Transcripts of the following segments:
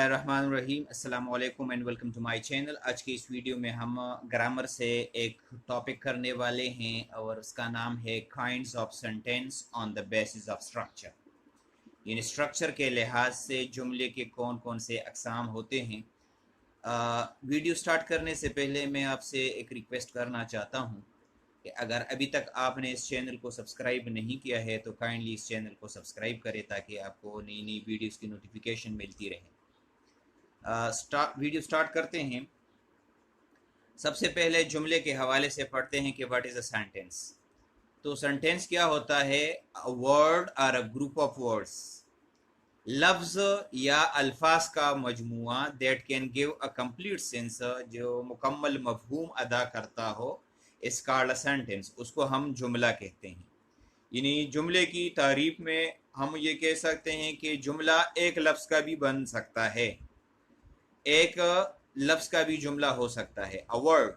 बिस्मिल्लाहिर्रहमानिर्रहीम अस्सलाम वालेकुम and welcome to my channel. आज की इस वीडियो में हम ग्रामर से एक टॉपिक करने वाले हैं और उसका नाम है kinds of sentence on the basis of structure. यानी स्ट्रक्चर के लिहाज से जुमले के कौन कौन से अक़साम होते हैं। वीडियो स्टार्ट करने से पहले मैं आपसे एक रिक्वेस्ट करना चाहता हूँ कि अगर अभी तक आपने इस चैनल को सब्सक्राइब नहीं किया है तो काइंडली इस चैनल को सब्सक्राइब करें ताकि आपको नई नई वीडियोस की नोटिफिकेशन मिलती रहे। वीडियो स्टार्ट करते हैं। सबसे पहले जुमले के हवाले से पढ़ते हैं कि व्हाट इज़ अ सेंटेंस। तो सेंटेंस क्या होता है? अ वर्ड और अ ग्रुप ऑफ वर्ड्स, लफ्ज़ या अल्फाज का मजमुआ that can give a complete sense, जो मुकम्मल मफहूम अदा करता हो, इस कॉल्ड अ सेंटेंस, उसको हम जुमला कहते हैं। यानी जुमले की तारीफ में हम ये कह सकते हैं कि जुमला एक लफ्ज़ का भी बन सकता है, एक लफ्ज़ का भी जुमला हो सकता है। अ वर्ड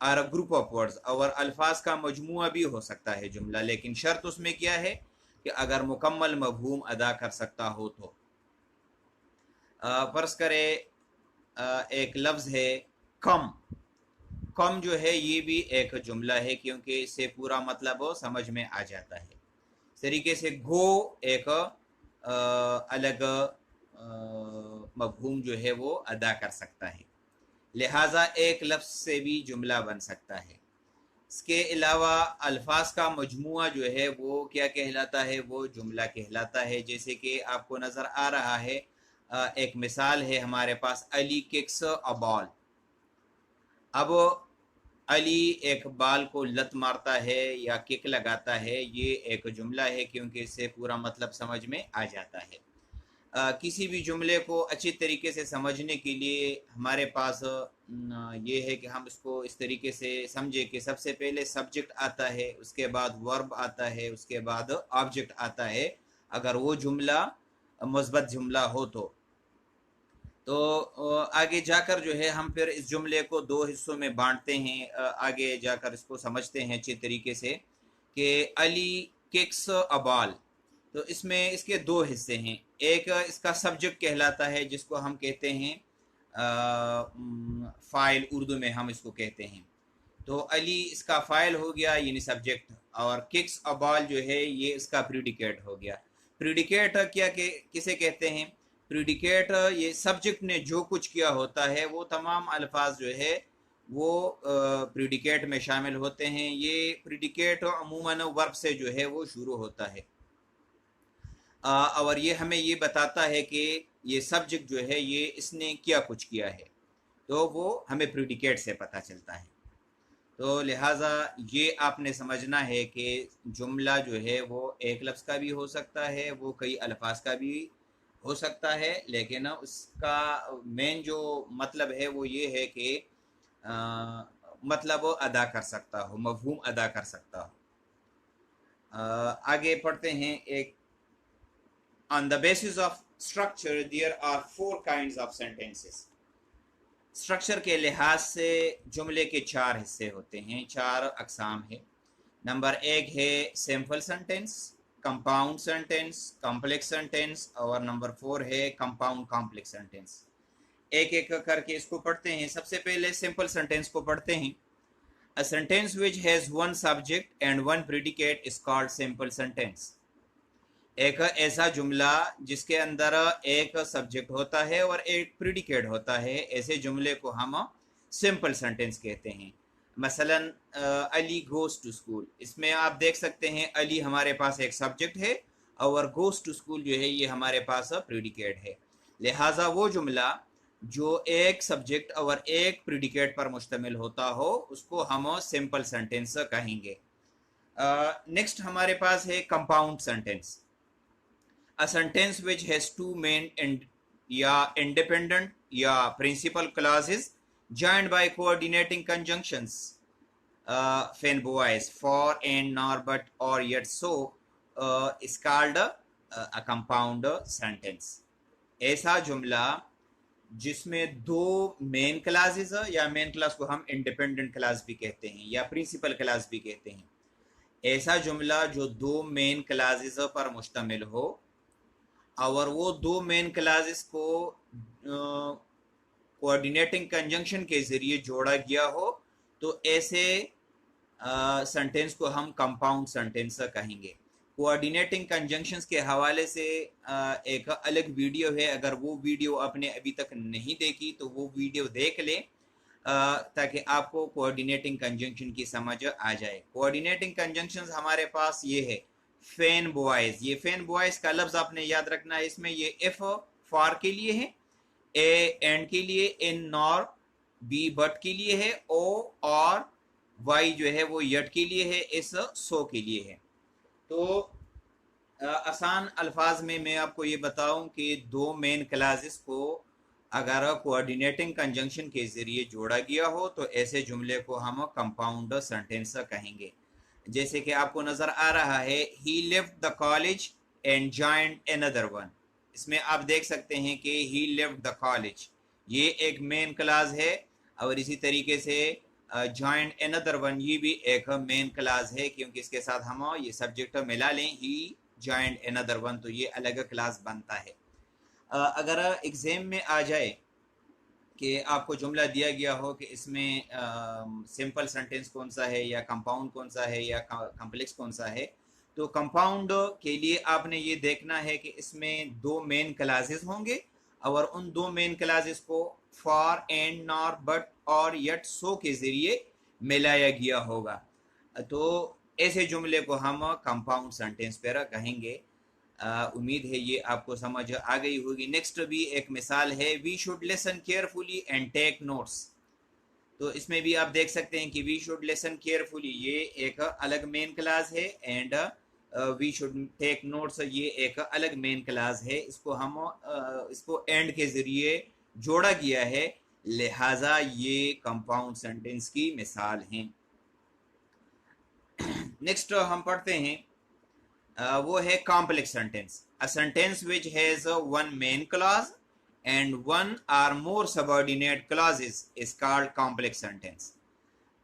और अ ग्रुप ऑफ वर्ड्स, और अल्फाज का मजमुआ भी हो सकता है जुमला, लेकिन शर्त उसमें क्या है कि अगर मुकम्मल मफहूम अदा कर सकता हो तो। फर्ज करे एक लफ्ज़ है कम। कम जो है ये भी एक जुमला है क्योंकि इससे पूरा मतलब समझ में आ जाता है। इस तरीके से गो एक अलग मफहूम जो है वो अदा कर सकता है, लिहाजा एक लफ्ज़ से भी जुमला बन सकता है। इसके अलावा अल्फाज का मजमुआ जो है वो क्या कहलाता है? वो जुमला कहलाता है। जैसे कि आपको नज़र आ रहा है, एक मिसाल है हमारे पास, अली किक्स अ बॉल। अब अली एक बाल को लत मारता है या किक लगाता है, ये एक जुमला है क्योंकि इससे पूरा मतलब समझ में आ जाता है। किसी भी जुमले को अच्छी तरीके से समझने के लिए हमारे पास ये है कि हम इसको इस तरीके से समझें कि सबसे पहले सब्जेक्ट आता है, उसके बाद वर्ब आता है, उसके बाद ऑब्जेक्ट आता है, अगर वो जुमला मुस्बत जुमला हो तो आगे जाकर जो है हम फिर इस जुमले को दो हिस्सों में बांटते हैं। आगे जाकर इसको समझते हैं अच्छे तरीके से कि अली किक्स अ बॉल। तो इसमें इसके दो हिस्से हैं। एक इसका सब्जेक्ट कहलाता है जिसको हम कहते हैं फ़ाइल, उर्दू में हम इसको कहते हैं। तो अली इसका फ़ाइल हो गया यानी सब्जेक्ट, और किक्स अ बॉल जो है ये इसका प्रीडिकेट हो गया। प्रीडिकेट क्या के किसे कहते हैं? प्रीडिकेट ये सब्जेक्ट ने जो कुछ किया होता है वो तमाम अल्फाज जो है वो प्रीडिकेट में शामिल होते हैं। ये प्रीडिकेट अमूमन वर्ब से जो है वो शुरू होता है, और ये हमें ये बताता है कि ये सब्जेक्ट जो है ये इसने क्या कुछ किया है, तो वो हमें प्रीडिकेट से पता चलता है। तो लिहाजा ये आपने समझना है कि जुमला जो है वो एक लफ्ज़ का भी हो सकता है, वो कई अल्फाज का भी हो सकता है, लेकिन उसका मेन जो मतलब है वो ये है कि मतलब अदा कर सकता हो, मफहूम अदा कर सकता हो। आगे पढ़ते हैं। एक On the basis of structure, there are four kinds of sentences. Structure के लिहाज से जुमले के चार हिस्से होते हैं, चार अकसाम है। नंबर एक है simple sentence, compound sentence, complex sentence, और नंबर फोर है कंपाउंड कॉम्प्लेक्स सेंटेंस। एक एक करके इसको पढ़ते हैं। सबसे पहले सिंपल सेंटेंस को पढ़ते हैं। अ sentence which has one subject and one predicate is called simple sentence. एक ऐसा जुमला जिसके अंदर एक सब्जेक्ट होता है और एक प्रीडिकेट होता है, ऐसे जुमले को हम सिंपल सेंटेंस कहते हैं। मसलन अली गोज़ टू स्कूल, इसमें आप देख सकते हैं अली हमारे पास एक सब्जेक्ट है और गोज़ टू स्कूल जो है ये हमारे पास प्रीडिकेट है। लिहाजा वो जुमला जो एक सब्जेक्ट और एक प्रीडिकेट पर मुश्तमिल होता हो उसको हम सिंपल सेंटेंस कहेंगे। नेक्स्ट हमारे पास है compound sentence. A sentence which has two main and या independent या principal clauses joined by coordinating conjunctions, fin boys, for, and, nor, but, or, yet, so, is called a compound sentence. ऐसा जुमला जिसमें दो main classes या main class को हम independent class भी कहते हैं या प्रिंसिपल क्लास भी कहते हैं, ऐसा जुमला जो दो मेन क्लासेस पर मुश्तमिल हो और वो दो मेन क्लासेस को कोऑर्डिनेटिंग कंजंक्शन के जरिए जोड़ा गया हो, तो ऐसे सेंटेंस को हम कंपाउंड सेंटेंस कहेंगे। कोऑर्डिनेटिंग कंजंक्शंस के हवाले से एक अलग वीडियो है, अगर वो वीडियो आपने अभी तक नहीं देखी तो वो वीडियो देख लें, ताकि आपको कोऑर्डिनेटिंग कंजंक्शन की समझ आ जाए। कोऑर्डिनेटिंग कंजंक्शंस हमारे पास ये है फैन बॉयज। ये फैन बॉयज का लफ्ज आपने याद रखना है, इसमें ये एफ फॉर के लिए है, ए एंड के लिए, एन नॉर, बी बट के लिए है, ओ और वाई जो है वो यट के लिए है, एस सो के लिए है। तो आसान अल्फाज में मैं आपको ये बताऊं कि दो मेन क्लासेस को अगर कोऑर्डिनेटिंग कंजंक्शन के जरिए जोड़ा गया हो तो ऐसे जुमले को हम कंपाउंड सेंटेंस कहेंगे। जैसे कि आपको नजर आ रहा है, he left the college and joined another one. इसमें आप देख सकते हैं कि ही लेफ्ट द कॉलेज, ये एक मेन क्लास है, और इसी तरीके से जॉइंड अनदर वन, ये भी एक मेन क्लास है, क्योंकि इसके साथ हम ये सब्जेक्ट मिला लें, ही जॉइंड अनदर वन, तो ये अलग क्लास बनता है। अगर एग्जाम में आ जाए कि आपको जुमला दिया गया हो कि इसमें सिंपल सेंटेंस कौन सा है या कंपाउंड कौन सा है या कॉम्प्लेक्स कौन सा है, तो कंपाउंड के लिए आपने ये देखना है कि इसमें दो मेन क्लासेस होंगे, और उन दो मेन क्लासेस को फॉर एंड नॉर बट और यट सो के जरिए मिलाया गया होगा। तो ऐसे जुमले को हम कंपाउंड सेंटेंस पर कहेंगे। उम्मीद है ये आपको समझ आ गई होगी। नेक्स्ट भी एक मिसाल है, we should listen carefully and take notes. तो इसमें भी आप देख सकते हैं कि वी शुड लिसन केयरफुली, ये एक अलग मेन क्लास है, and we should take notes, ये एक अलग मेन क्लास है। इसको हम इसको एंड के जरिए जोड़ा गया है, लिहाजा ये कंपाउंड सेंटेंस की मिसाल हैं। नेक्स्ट हम पढ़ते हैं, वो है complex sentence. A sentence which has one main clause and one or more subordinate clauses is called complex sentence.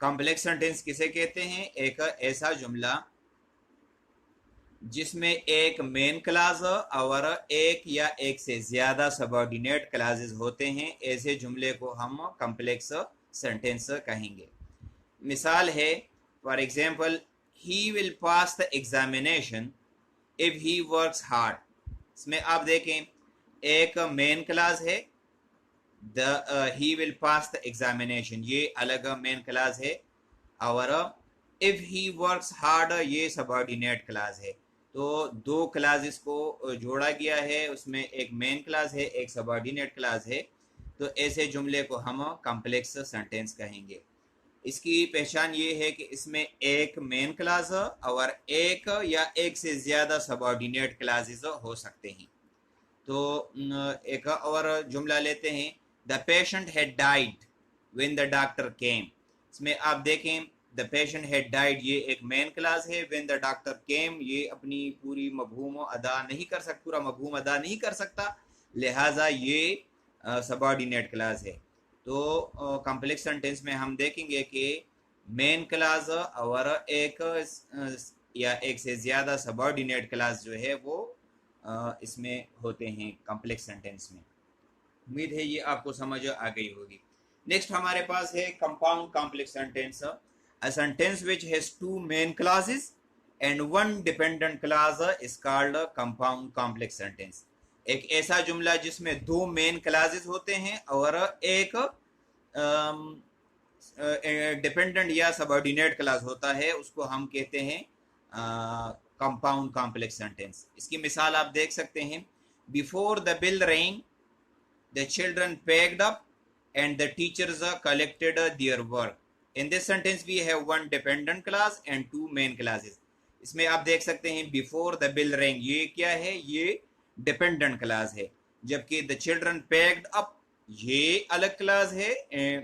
Complex sentence किसे कहते हैं? एक ऐसा जुमला जिसमें एक मेन क्लॉज और एक या एक से ज्यादा सबऑर्डिनेट क्लॉजेस होते हैं, ऐसे जुमले को हम कॉम्प्लेक्स सेंटेंस कहेंगे। मिसाल है, for example, he will pass the examination if he works hard. इसमें आप देखें एक मेन क्लास है, the he will pass the examination, ये अलग मेन क्लास है, और इफ ही वर्क्स हार्ड ये सबऑर्डिनेट क्लास है। तो दो क्लासेस को जोड़ा गया है, उसमें एक मेन क्लास है, एक सबऑर्डिनेट क्लास है, तो ऐसे जुमले को हम कॉम्प्लेक्स सेंटेंस कहेंगे। इसकी पहचान ये है कि इसमें एक मेन क्लास और एक या एक से ज्यादा सबऑर्डिनेट क्लासेस हो सकते हैं। तो एक और जुमला लेते हैं, the patient had died when the doctor केम। इसमें आप देखें द पेशेंट हैड डाइड ये एक मेन क्लास है, व्हेन द डॉक्टर केम ये अपनी पूरी मफहूम अदा नहीं कर सकता, पूरा मफहूम अदा नहीं कर सकता, लिहाजा ये सबऑर्डिनेट क्लास है। तो कॉम्प्लेक्स सेंटेंस में हम देखेंगे कि मेन क्लास और एक या एक से ज्यादा सबऑर्डिनेट क्लास जो है वो इसमें होते हैं कॉम्प्लेक्स सेंटेंस में। उम्मीद है ये आपको समझ आ गई होगी। नेक्स्ट हमारे पास है compound complex sentence. A sentence which has two main clauses and one dependent clause is called compound complex sentence. एक ऐसा जुमला जिसमें दो मेन क्लासेस होते हैं और एक डिपेंडेंट या सबऑर्डिनेट क्लास होता है, उसको हम कहते हैं कंपाउंड कॉम्प्लेक्स सेंटेंस। इसकी मिसाल आप देख सकते हैं, before the bell rang the children packed up and the teachers collected their work. In this sentence we have one dependent clause and two main clauses. इसमें आप देख सकते हैं बिफोर द बिल रेंग ये क्या है, ये डिपेंडेंट क्लास है, जबकि द चिल्ड्रन पैक्ड अप ये अलग क्लास है,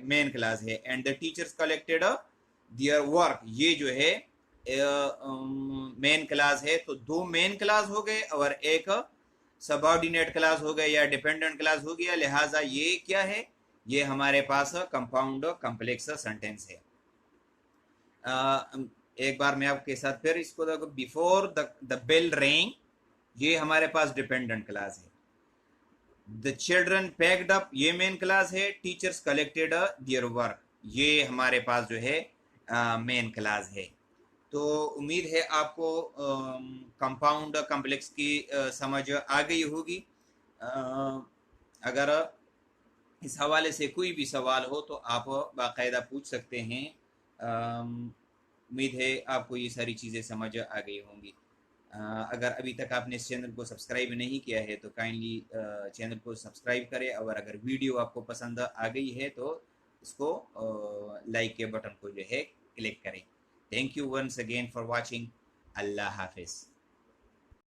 मेन क्लास है, and the teachers collected their work ये जो है मेन क्लास है। तो दो मेन क्लास हो गए और एक सबऑर्डिनेट क्लास हो गया या डिपेंडेंट क्लास हो गया, लिहाजा ये क्या है, ये हमारे पास कंपाउंड कॉम्प्लेक्स सेंटेंस है। एक बार मैं आपके साथ फिर इसको देखो, बिफोर द बेल रेंग ये हमारे पास डिपेंडेंट क्लास है। द चिल्ड्रन पैक्ड अप, ये मेन क्लास है। टीचर्स कलेक्टेड देयर वर्क, ये हमारे पास जो है मेन क्लास है। तो उम्मीद है आपको कंपाउंड कॉम्प्लेक्स की समझ आ गई होगी। अगर इस हवाले से कोई भी सवाल हो तो आप बाकायदा पूछ सकते हैं। उम्मीद है आपको ये सारी चीज़ें समझ आ गई होंगी। अगर अभी तक आपने इस चैनल को सब्सक्राइब नहीं किया है तो काइंडली चैनल को सब्सक्राइब करें, और अगर वीडियो आपको पसंद आ गई है तो इसको लाइक के बटन को जो है क्लिक करें। Thank you once again for watching. अल्लाह हाफिज़।